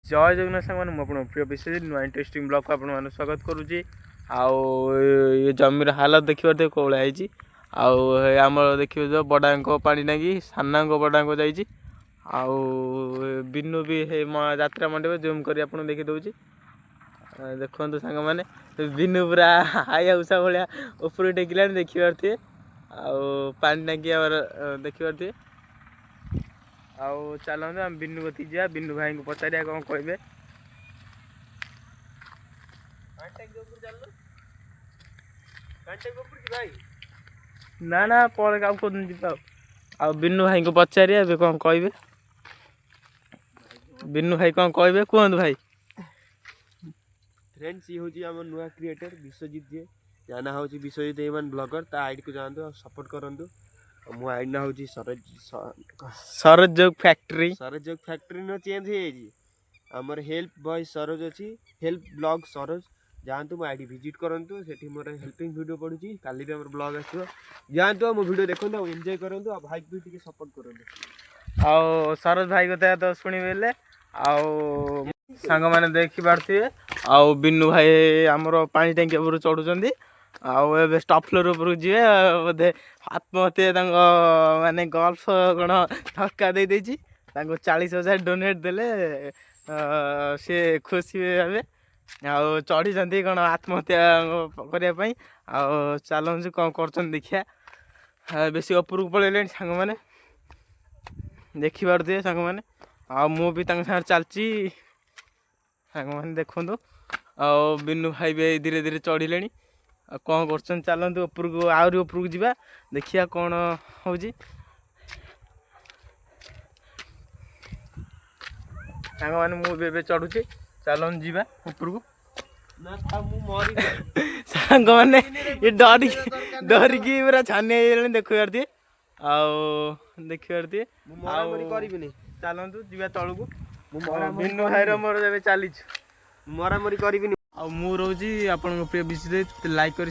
जय जगन्नाथ सामान मुझे प्रिय विश्वजित नुआ इंटरेस्टिंग ब्लॉग को आप स्वागत करुँची। ये जमीर हालत देखिए कौन है आम देखिए जो बड़ा पानी नागी साना बड़ा बिनु भी यात्रा मंडप जूम कर देखी दूसरी देखो सांग मैंने बिनु पूरा हाई उषा भाया ऊपर टेकिला देखी पारे पानी नागी देखी पारे चलते आम बिनु गति जा बिनु भाई को पचारिया कौन कहे ना ना पर आ बिनु भाई को पचारिया कौन कहे बिनु भाई कौन कहे कहतु भाई। फ्रेंड्स ये हूँ आम नुआ क्रिएटर विश्वजित जी या ना हूँ विश्वजित एवन ब्लॉगर ता आईडी को जानतु सपोर्ट करूँ। मो आईडी ना हूँ सरोज फैक्ट्री न चेंज हो आमर हेल्प बॉय सरोज अच्छी हेल्प ब्लॉग सरोज जानतु मो आईडी विजिट करंतु सेठी मोर हेल्पिंग वीडियो पड़ुची काली भी हमर ब्लॉग आछो जानतु मो वीडियो देखंतु और एंजॉय करंतु आ भाई भी टिके सपोर्ट करंतु आ सरोज भाई को तो सुनी बेले सांग मैंने देखी पारे आ बिनु भाई आमर पानी टैंकी उपर चढ़ुंट आए स्टॉप फ्लोर उपर जी बोधे आत्महत्या माने गल्फ कौन ठका दे 40,000 डोनेट देले सी खुशी भावे आ चढ़ी कौन आत्महत्या करने चलु कौन कर देखिया बेसी उपरକୁ पलैले सांग मैंने देखी पारे सांग मैंने आ मु भी चलची सांग मैंने देखु आ बिनु भाई भी धीरे धीरे चढ़िले कौन कर चलते उपरको आहरी उपरको जा देखिया कौन हो सांग मैंने मुझे चढ़ुची चलन जा उपरको सांग मैंने ये डरिकी पूरा छानी देख पारे देख पारे चलतु जा तलू बिनु भाई मोर चली मरामरी करी आ मु रोजी आपन प्रिय विषय लाइक करी